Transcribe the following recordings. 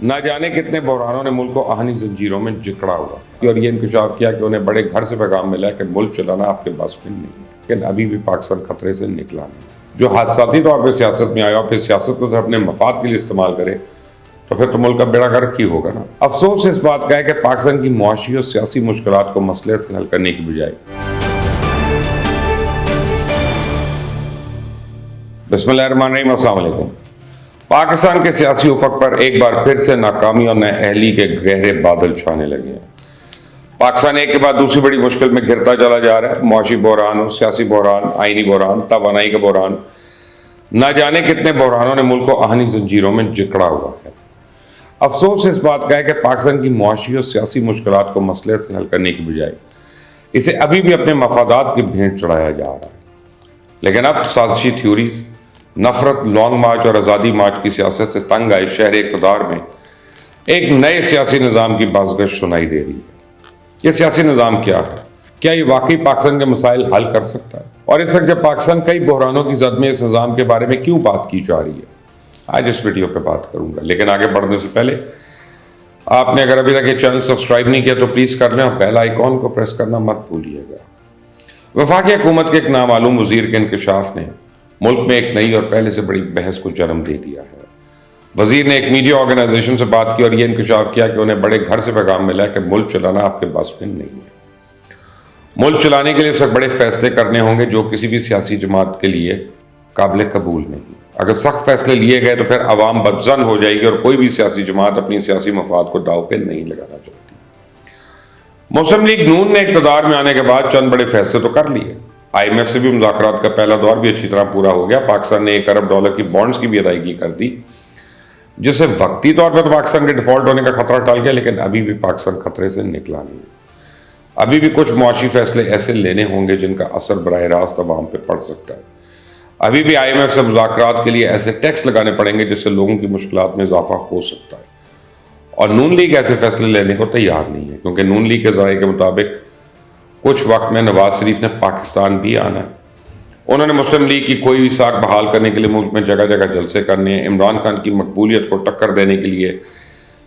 نہ جانے کتنے بحرانوں نے ملک کو آہنی زنجیروں میں جکڑا ہوا اور یہ انکشاف کیا کہ انہیں بڑے گھر سے پیغام ملا کہ ملک چلانا آپ کے بس میں نہیں ہے، لیکن ابھی بھی پاکستان خطرے سے نکلا نہیں۔ جو حادثاتی طور پہ سیاست میں آیا اور پھر سیاست کو اپنے مفاد کے لیے استعمال کرے تو پھر تو ملک کا بیڑا غرق ہی ہوگا نا۔ افسوس اس بات کا ہے کہ پاکستان کی معاشی اور سیاسی مشکلات کو مصلحت سے حل کرنے کی بجائے بسم اللہ الرحمن الرحیم، السلام علیکم۔ پاکستان کے سیاسی افق پر ایک بار پھر سے ناکامی اور نااہلی کے گہرے بادل چھانے لگے ہیں۔ پاکستان ایک کے بعد دوسری بڑی مشکل میں گھرتا چلا جا رہا ہے۔ معاشی بحران ہو، سیاسی بحران، آئینی بحران، توانائی کا بحران، نہ جانے کتنے بحرانوں نے ملک کو آہنی زنجیروں میں جکڑا ہوا ہے۔ افسوس اس بات کا ہے کہ پاکستان کی معاشی اور سیاسی مشکلات کو مصلحت سے حل کرنے کی بجائے اسے ابھی بھی اپنے مفادات کی بھینٹ چڑھایا جا رہا ہے۔ لیکن اب سازشی تھیوریز، نفرت، لانگ مارچ اور آزادی مارچ کی سیاست سے تنگ آئے شہر اقتدار میں ایک نئے سیاسی نظام کی بازگشت سنائی دے رہی ہے۔ یہ سیاسی نظام کیا ہے؟ کیا یہ واقعی پاکستان کے مسائل حل کر سکتا ہے؟ اور اس وقت جب پاکستان کئی بحرانوں کی زد میں اس نظام کے بارے میں کیوں بات کی جا رہی ہے، آج اس ویڈیو پہ بات کروں گا۔ لیکن آگے بڑھنے سے پہلے آپ نے اگر ابھی تک یہ چینل سبسکرائب نہیں کیا تو پلیز کر لیں اور بیل آئیکن کو پریس کرنا مت بھولیے گا۔ وفاقی حکومت کے ایک نامعلوم وزیر کے انکشاف نے ملک میں ایک نئی اور پہلے سے بڑی بحث کو جنم دے دیا ہے۔ وزیر نے ایک میڈیا آرگنائزیشن سے بات کی اور یہ انکشاف کیا کہ انہیں بڑے گھر سے پیغام ملا کہ ملک چلانا آپ کے بس میں نہیں ہے۔ ملک چلانے کے لیے اس وقت بڑے فیصلے کرنے ہوں گے جو کسی بھی سیاسی جماعت کے لیے قابل قبول نہیں۔ اگر سخت فیصلے لیے گئے تو پھر عوام بدظن ہو جائے گی اور کوئی بھی سیاسی جماعت اپنی سیاسی مفاد کو داؤ پہ نہیں لگانا چاہتی۔ مسلم لیگ نون نے اقتدار میں آنے کے بعد چند بڑے فیصلے تو کر لیے۔ آئی ایم ایف سے بھی مذاکرات کا پہلا دور بھی اچھی طرح پورا ہو گیا۔ پاکستان نے $1 ارب کی بانڈز کی بھی ادائیگی کر دی، جس سے وقتی طور پر تو پاکستان کے ڈیفالٹ ہونے کا خطرہ ٹل گیا، لیکن ابھی بھی پاکستان خطرے سے نکلا نہیں۔ ابھی بھی کچھ معاشی فیصلے ایسے لینے ہوں گے جن کا اثر براہ راست عوام پہ پڑ سکتا ہے۔ ابھی بھی آئی ایم ایف سے مذاکرات کے لیے ایسے ٹیکس لگانے پڑیں گے جس سے لوگوں کی مشکلات میں اضافہ ہو سکتا ہے، اور نون لیگ ایسے فیصلے لینے کو تیار نہیں ہے، کیونکہ نون لیگ کے ذرائع کے مطابق کچھ وقت میں نواز شریف نے پاکستان بھی آنا ہے۔ انہوں نے مسلم لیگ کی کوئی بھی ساکھ بحال کرنے کے لیے ملک میں جگہ جگہ جلسے کرنے ہیں۔ عمران خان کی مقبولیت کو ٹکر دینے کے لیے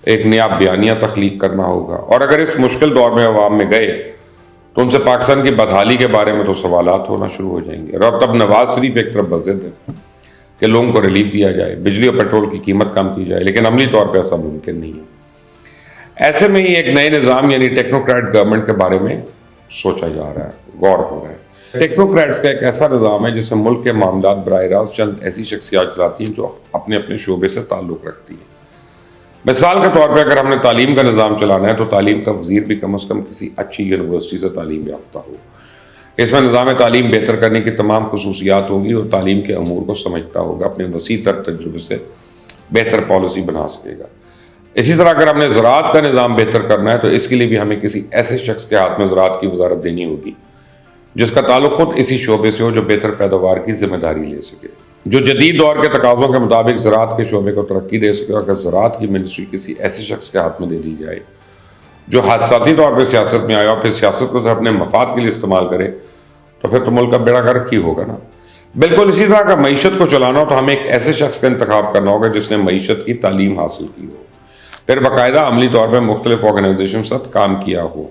ایک نیا بیانیہ تخلیق کرنا ہوگا، اور اگر اس مشکل دور میں عوام میں گئے تو ان سے پاکستان کی بدحالی کے بارے میں تو سوالات ہونا شروع ہو جائیں گے۔ اور تب نواز شریف ایک طرف بضد ہے کہ لوگوں کو ریلیف دیا جائے، بجلی اور پیٹرول کی قیمت کم کی جائے، لیکن عملی طور پہ ایسا ممکن نہیں ہے۔ ایسے میں ہی ایک نئے نظام یعنی ٹیکنوکریٹ گورنمنٹ کے بارے میں سوچا جا رہا ہے، غور ہو رہا ہے۔ ٹیکنوکریٹس کا ایک ایسا نظام ہے جس میں ملک کے معاملات براہ راست چند ایسی شخصیات چلاتی ہیں جو اپنے اپنے شعبے سے تعلق رکھتی ہیں۔ مثال کے طور پہ اگر ہم نے تعلیم کا نظام چلانا ہے تو تعلیم کا وزیر بھی کم از کم کسی اچھی یونیورسٹی سے تعلیم یافتہ ہو۔ اس میں نظام تعلیم بہتر کرنے کی تمام خصوصیات ہوں گی اور تعلیم کے امور کو سمجھتا ہوگا، اپنے وسیع تر تجربے سے بہتر پالیسی بنا سکے گا۔ اسی طرح اگر ہم نے زراعت کا نظام بہتر کرنا ہے تو اس کے لیے بھی ہمیں کسی ایسے شخص کے ہاتھ میں زراعت کی وزارت دینی ہوگی جس کا تعلق خود اسی شعبے سے ہو، جو بہتر پیداوار کی ذمہ داری لے سکے، جو جدید دور کے تقاضوں کے مطابق زراعت کے شعبے کو ترقی دے سکے۔ اگر زراعت کی منسٹری کسی ایسے شخص کے ہاتھ میں دے دی جائے جو حادثاتی طور پہ سیاست میں آیا اور پھر سیاست کو اپنے مفاد کے لیے استعمال کرے تو پھر تو ملک کا بیڑا غرق ہی ہوگا نا۔ بالکل اسی طرح اگر معیشت کو چلانا ہو تو ہمیں ایک ایسے شخص کا انتخاب کرنا ہوگا جس نے معیشت کی تعلیم حاصل کی ہو، پھر باقاعدہ عملی طور پہ مختلف آرگنائزیشن کے ساتھ کام کیا ہو،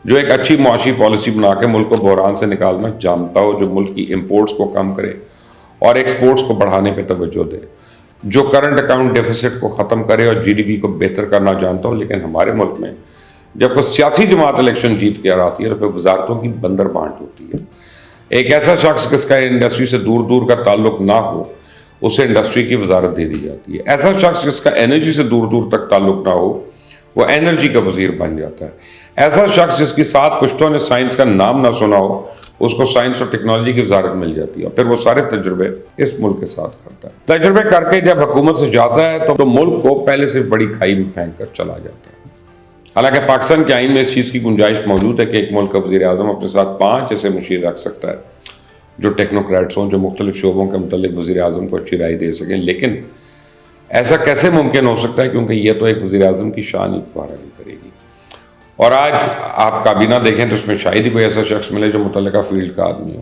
جو ایک اچھی معاشی پالیسی بنا کے ملک کو بحران سے نکالنا جانتا ہو، جو ملک کی امپورٹس کو کم کرے اور ایکسپورٹس کو بڑھانے پہ توجہ دے، جو کرنٹ اکاؤنٹ ڈیفیسٹ کو ختم کرے اور جی ڈی پی کو بہتر کرنا جانتا ہو۔ لیکن ہمارے ملک میں جب کوئی سیاسی جماعت الیکشن جیت کے آتی ہے تو پھر وزارتوں کی بندر بانٹ ہوتی ہے۔ ایک ایسا شخص جس کا انڈسٹری سے دور دور کا تعلق نہ ہو اسے انڈسٹری کی وزارت دے دی جاتی ہے۔ ایسا شخص جس کا انرجی سے دور دور تک تعلق نہ ہو وہ انرجی کا وزیر بن جاتا ہے۔ ایسا شخص جس کی 7 پشتوں نے سائنس کا نام نہ سنا ہو اس کو سائنس اور ٹیکنالوجی کی وزارت مل جاتی ہے، اور پھر وہ سارے تجربے اس ملک کے ساتھ کرتا ہے۔ تجربے کر کے جب حکومت سے جاتا ہے تو ملک کو پہلے سے بڑی کھائی میں پھینک کر چلا جاتا ہے۔ حالانکہ پاکستان کے آئین میں اس چیز کی گنجائش موجود ہے کہ ایک ملک کا وزیر اعظم اپنے ساتھ 5 ایسے مشیر رکھ سکتا ہے جو ٹیکنوکریٹس ہوں، جو مختلف شعبوں کے متعلق وزیر اعظم کو اچھی رائے دے سکیں۔ لیکن ایسا کیسے ممکن ہو سکتا ہے؟ کیونکہ یہ تو ایک وزیر اعظم کی شان ہی گوارا نہیں کرے گی۔ اور آج آپ کابینہ دیکھیں تو اس میں شاید ہی کوئی ایسا شخص ملے جو متعلقہ فیلڈ کا آدمی ہو۔